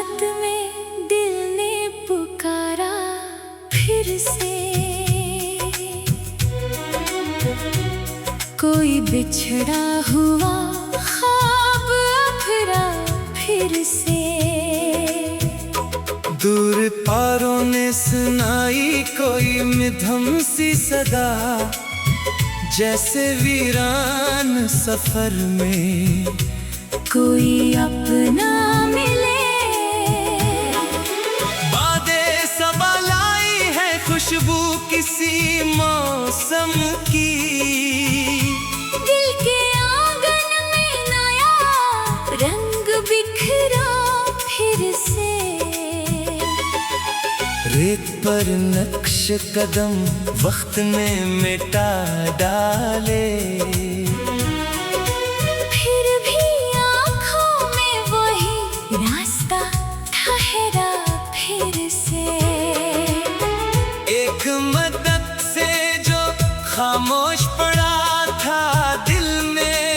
रात में दिल ने पुकारा फिर से, कोई बिछड़ा हुआ ख्वाब अफरा फिर से। दूर पारों ने सुनाई कोई मध्यम सी सदा, जैसे वीरान सफर में कोई अपना मिले। बातें सबा लाई है खुशबू किसी मौसम की, दिल के आंगन में नया रंग बिखरा फिर से। रेत पर नक्श कदम वक्त ने मिटा डाले, फिर भी आँखों में वही रास्ता ठहरा फिर से। एक मदद से जो खामोश पड़ा था दिल में,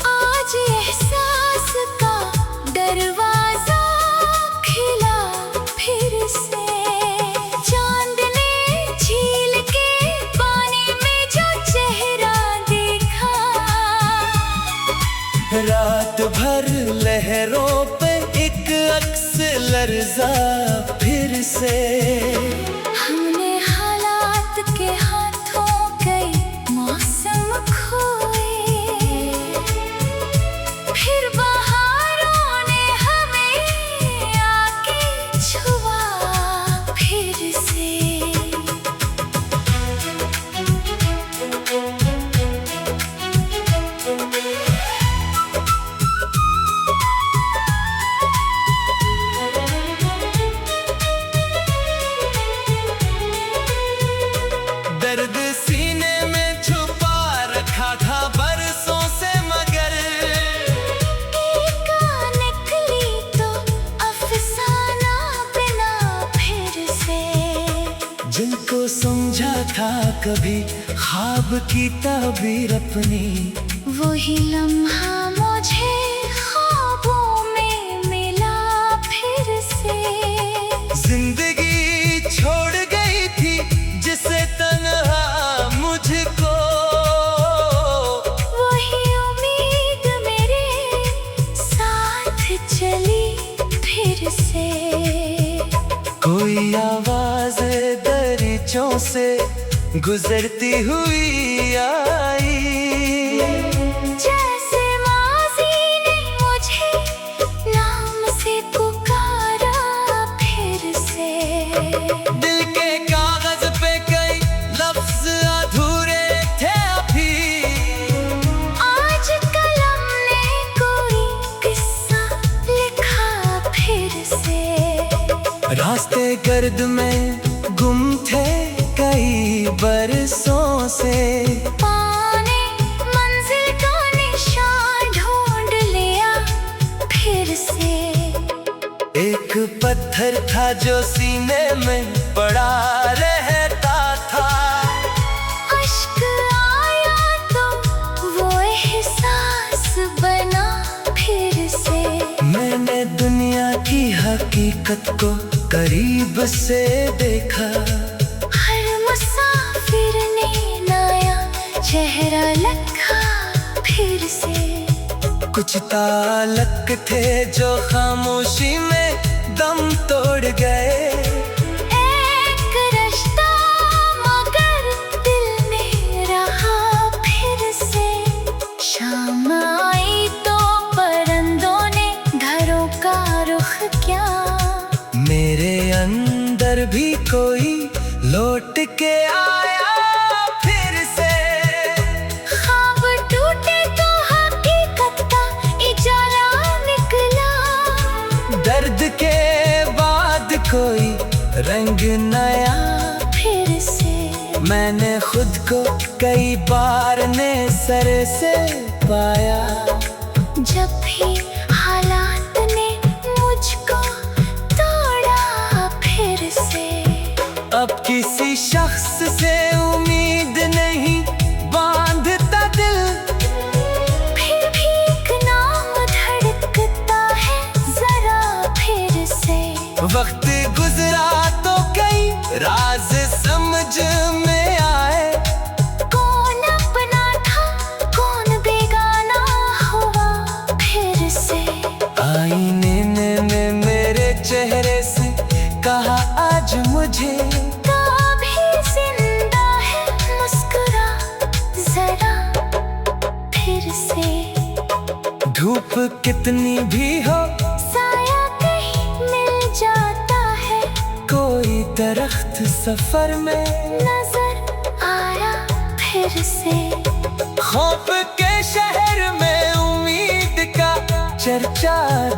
आज एहसास का दरवाजा खिला फिर से। चांद ने झील के पानी में जो चेहरा देखा, रात भर लहरों पे एक अक्स लर्जा फिर से। हमने हालात के हाथों कई मौसम खोए, फिर बहारों ने हमें आके छुआ फिर से। दर्द सीने में छुपा रखा था बरसों से, मगर एक निकली तो अफसाना बिना फिर से। जिनको समझा था कभी ख्वाब की ताबीर अपनी, वही लम्हा मुझे ख्वाबों में मिला फिर से। जिंदगी छोड़ गई थी जिसे तन्हा मुझको, वही उम्मीद मेरे साथ चली फिर से। कोई आवाज दरीचों से गुजरती हुई आई, जैसे माज़ी ने मुझे नाम से पुकारा फिर से। दिल के कागज पे कई लफ्ज अधूरे थे अभी, आज कलम ने कोई किस्सा लिखा फिर से। रास्ते गर्द में गुम थे कई बरसों से, पाने मंजिल का निशान ढूंढ लिया फिर से। एक पत्थर था जो सीने में पड़ा रहता था, अश्क आया तो वो एहसास बना फिर से। मैंने दुनिया की हकीकत को करीब से देखा, हर मुसाफिर ने नया चेहरा रखा फिर से। कुछ ताल्लुक थे जो खामोशी में दम तोड़ गए, एक रिश्ता मगर दिल में रहा फिर से। शाम आई तो परिंदों ने घरों का रुख किया, मेरे अंदर भी कोई लौट के आया फिर से। ख्वाब टूटे तो हकीकत का इजाला निकला, दर्द के बाद कोई रंग नया फिर से। मैंने खुद को कई बार ने सर से पाया, जब भी हालात ने मुझको तोड़ा फिर से। अब किसी शख्स से उम्मीद नहीं बांधता दिल, फिर भी एक नाम धड़कता है वक्त गुजरा तो कई राज समझ में आए। कौन अपना था कौन बेगाना हुआ फिर से। आईने ने मेरे चेहरे से कहा आज मुझे, कभी जिंदा है मुस्कुरा जरा फिर से। धूप कितनी भी हो साया कहीं मिल जाता है। कोई दरख्त सफर में नजर आया फिर से। खौफ के शहर में उम्मीद का चर्चा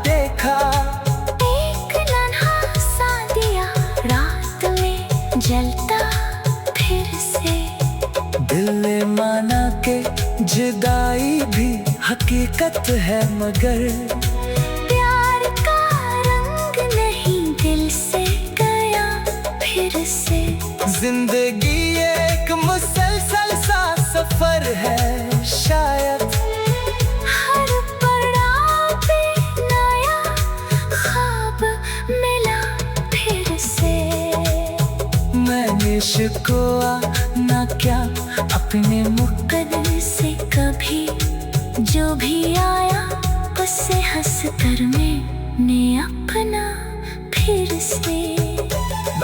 देखा। एक नन्हा सा दिया रात में जलता फिर से। दिल ने माना के जुदाई भी हकीकत है, मगर प्यार का रंग नहीं दिल से गया फिर से। जिंदगी एक मुसलसल सा सफर है, शायद हर पड़ाव पे नया ख्वाब मिला फिर से। मैंने शिकवा ना क्या अपने मुकद्दर से कभी जो भी आया उससे हंस कर मैंने अपना फिर से।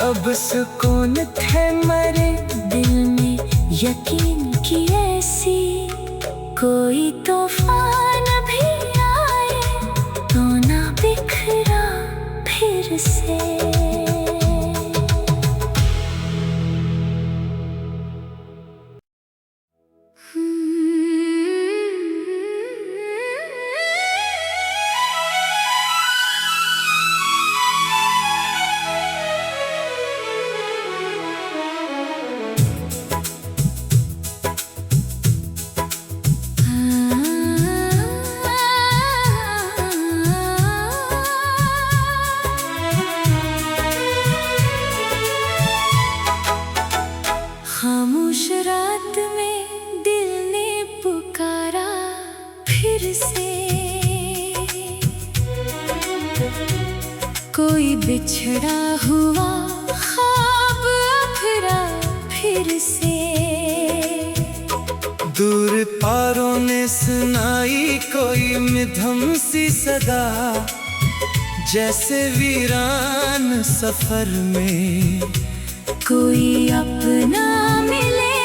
अब सुकून थे मरे दिल में यकीन की ऐसी कोई तूफान भी आए तो ना बिखरा फिर से। खामोश रात में दिल ने पुकारा फिर से। कोई बिछड़ा हुआ ख्वाब अखरा फिर से। दूर पारों ने सुनाई कोई मिधम सी सदा, जैसे वीरान सफर में कोई अपना मिले।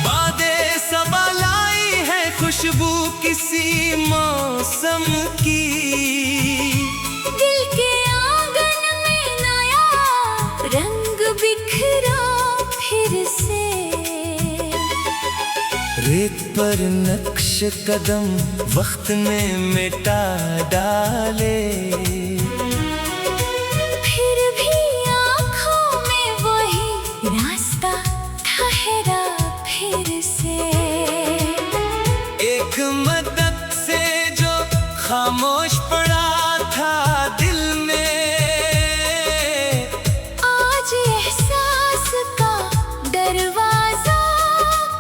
बातें सबा लाई है खुशबू किसी मौसम की। दिल के आंगन में नया रंग बिखरा फिर से। रेत पर नक्श कदम वक्त ने मिटा डाले, फिर भी आँखों में वही रास्ता ठहरा फिर से। एक मदद से जो खामोश पड़ा था दिल में, आज एहसास का दरवाजा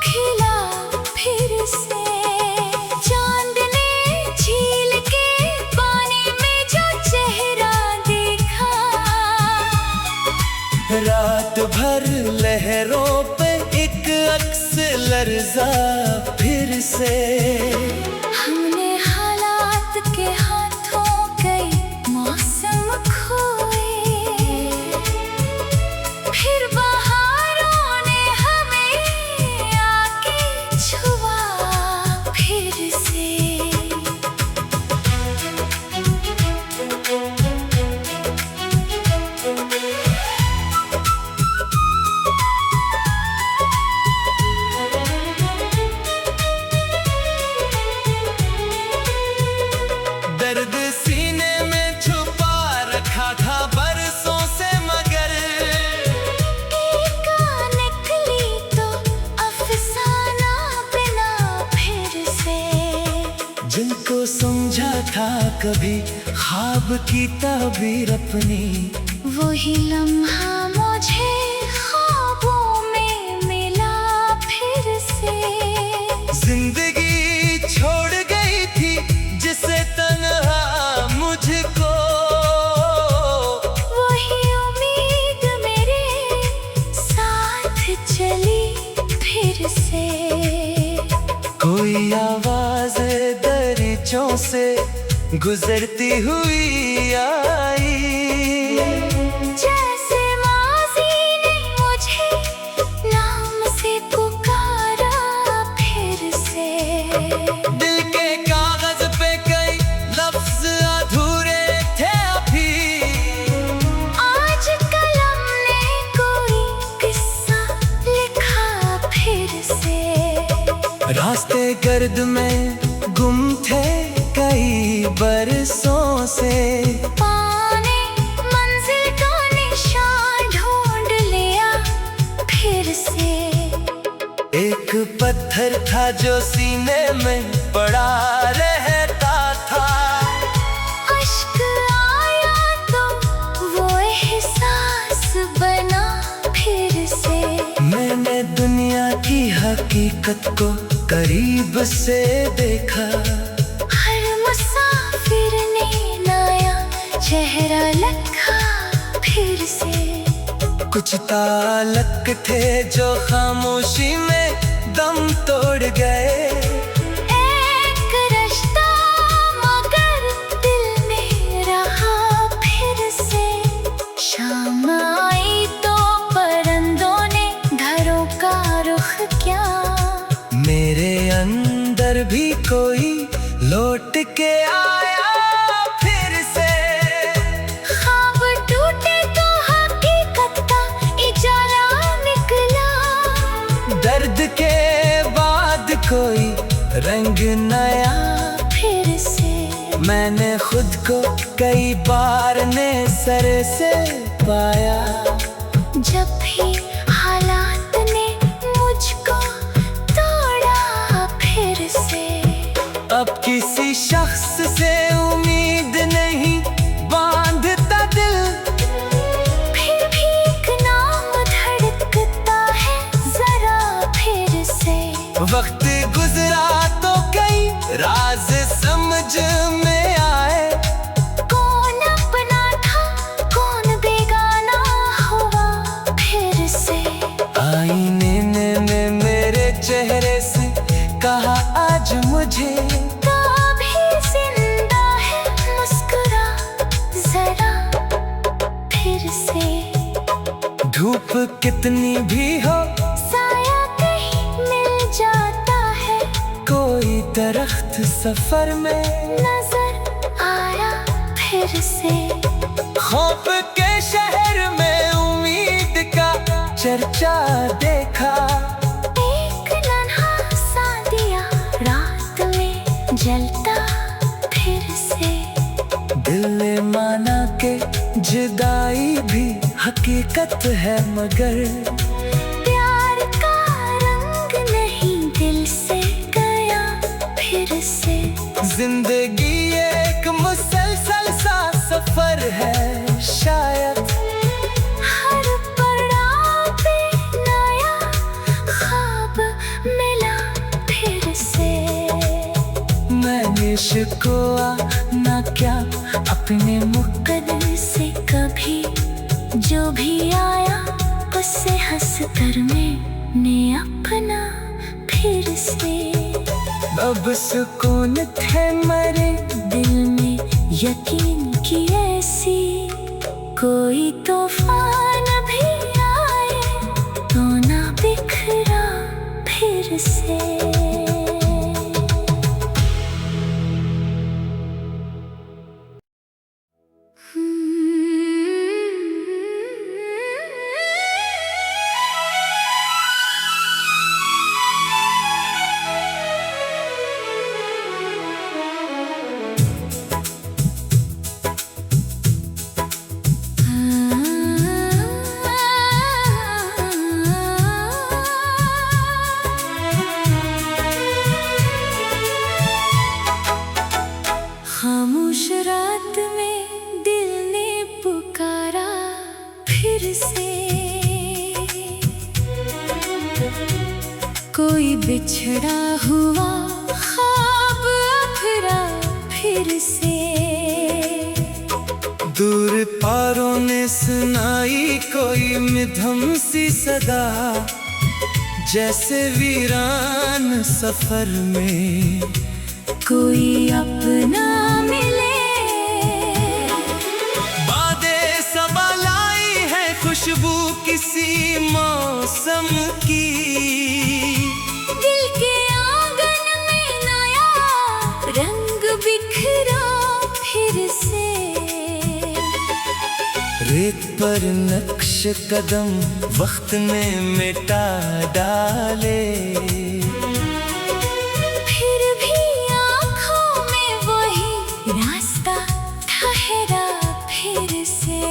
खिला फिर से। चांद ने झील के पानी में जो चेहरा देखा, रात भर लहरों पे एक अक्स लर्जा फिर से। हमने हालात के हाथों कई मौसम खोए, फिर बहारों ने हमें आके छुआ फिर से। दर्द सीने में छुपा रखा था बरसों से, मगर एक निकली तो अफसाना बिना फिर से। जिनको समझा था कभी ख्वाब की ताबीर अपनी, वही लम्हा मुझे ख्वाबों में मिला फिर से। जिंदगी छोड़ गई थी जिसे तन्हा मुझको, गुजरती हुई आई। जैसे माज़ी ने मुझे नाम से पुकारा फिर से। दिल के कागज पे कई लफ्ज अधूरे थे अभी, आज कलम ने कोई किस्सा लिखा फिर से। रास्ते गर्द में गुम थे कई बरसों से, पाने मंजिल का निशान ढूंढ लिया फिर से। एक पत्थर था जो सीने में पड़ा रहता था, अश्क आया तो वो एहसास बना फिर से। मैंने दुनिया की हकीकत को करीब से देखा, हर मुसाफिर ने नया चेहरा लिखा फिर से। कुछ ताल्लुक थे जो खामोशी में दम तोड़ गए, एक रिश्ता मगर दिल में रहा फिर से। शाम आई तो परिंदों ने घरों का रुख किया, मेरे अंदर भी कोई लौट के आया फिर से। ख्वाब टूटे तो हकीकत का इजाला निकला, दर्द के बाद कोई रंग नया फिर से। मैंने खुद को कई बार ने सर से पाया, जब भी हालात ने मुझको तोड़ा फिर से। अब किसी शख्स से उम्मीद नहीं बांधता दिल, फिर भी एक नाम धड़कता है जरा फिर से। वक्त गुजरा तो कई राज समझ में आए, कौन अपना था कौन बेगाना हुआ फिर से। आईने ने मेरे चेहरे से कहा आज मुझे, कभी जिंदा है मुस्कुरा जरा फिर से। धूप कितनी भी हो साया कहीं मिल जाता है, कोई दरख्त सफर में नजर आया फिर से। खौफ के शहर में उम्मीद का चर्चा देखा, एक नन्हा सा दिया रात में जलता फिर से। दिल ने माना के जुदाई भी हकीकत है, मगर प्यार का रंग नहीं दिल से गया फिर से। जिंदगी एक मुसलसल सा सफर है, शायद हर पड़ाव पे नया ख्वाब मिला फिर से। मैंने शिकवा ना क्या अपने मुकद्दर से कभी जो भी आया उससे हंस कर मैंने अपना फिर से। अब सुकून थे मरे दिल में यकीन की ऐसी कोई तूफान भी आए तो ना बिखरा फिर से। खामोश रात में दिल ने पुकारा फिर से। कोई बिछड़ा हुआ ख्वाब अफरा फिर से। दूर पारों ने सुनाई कोई मिधम सी सदा, जैसे वीरान सफर में कोई अपना मिले रेत पर नक्श कदम वक्त ने मिटा डाले, फिर भी आँखों में वही रास्ता ठहरा फिर से।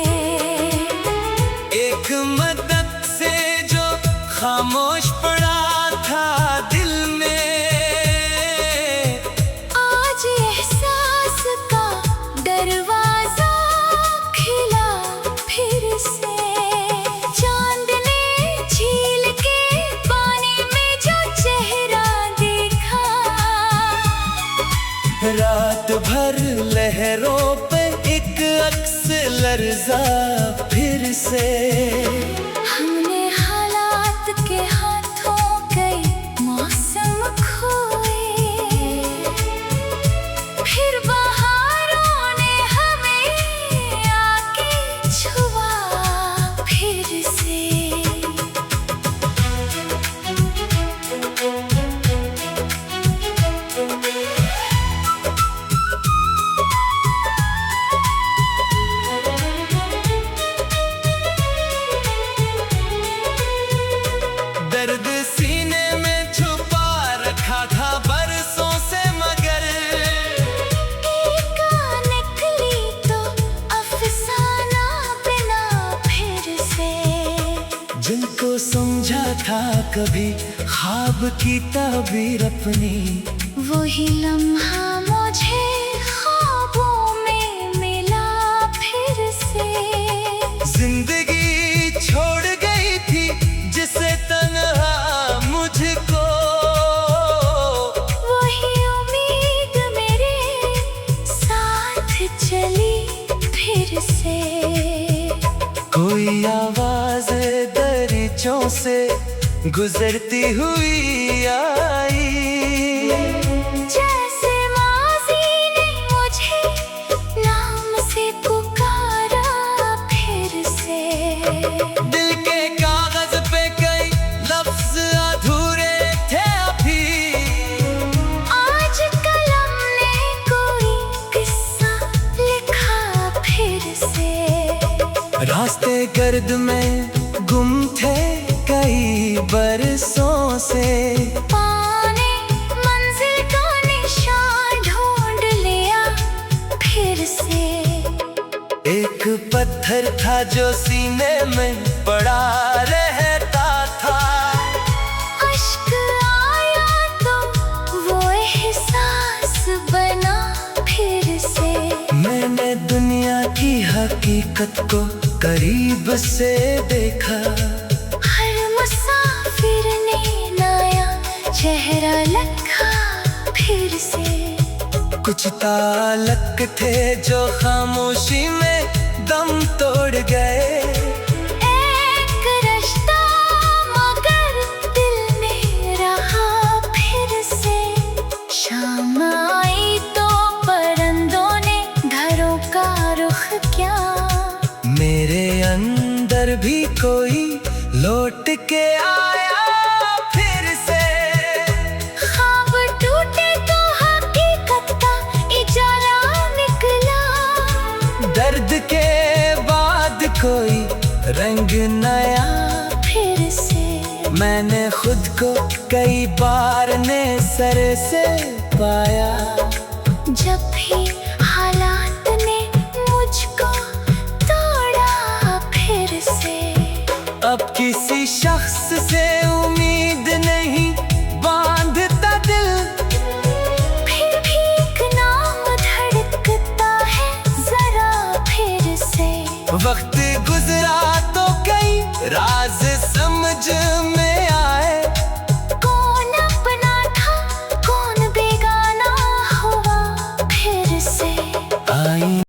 एक मदद से जो खामोश पड़ा था दिल में, आज एहसास का दरवाजा खिला फिर से। चांद ने झील के पानी में जो चेहरा देखा, रात भर लहरों पे एक अक्स लर्जा फिर से। हमने हालात के हाथों कई मौसम खोए, फिर बहारों ने हमें आके छुआ फिर से। दर्द सीने में छुपा रखा था बरसों से, मगर एक निकली तो अफसाना बिना फिर से। जिनको समझा था कभी ख्वाब की ताबीर अपनी, वही लम्हा मुझे ख्वाबों में मिला फिर से। जिंदगी छोड़ गई थी जिसे तन्हा मुझको, वही उम्मीद मेरे साथ चली फिर से। कोई आवाज दरिचों से गुजरती हुई आई, जैसे माज़ी ने मुझे नाम से पुकारा फिर से। दिल के कागज पे कई लफ्ज अधूरे थे अभी, आज कलम ने कोई किस्सा लिखा फिर से। रास्ते गर्द में गुम थे कई बरसों से, पाने मंजिल का निशान ढूंढ लिया फिर से। एक पत्थर था जो सीने में पड़ा रहता था, अश्क आया तो वो एहसास बना फिर से। मैंने दुनिया की हकीकत को करीब से देखा, हर मुसाफिर ने नया चेहरा लखा फिर से। कुछ ताल्लुक थे जो खामोशी में दम तोड़ गए, एक रिश्ता मगर दिल में रहा फिर से। शाम आई तो परिंदों ने घरों का रुख किया, मेरे अंदर भी कोई लौट के आया फिर से। ख्वाब टूटे तो हकीकत का इजाला निकला, दर्द के बाद कोई रंग नया फिर से। मैंने खुद को कई बार ने सर से पाया, जब भी हालात ने मुझको तोड़ा फिर से। अब किसी शख्स से उम्मीद नहीं बांधता दिल, फिर भी एक नाम धड़कता है जरा फिर से। वक्त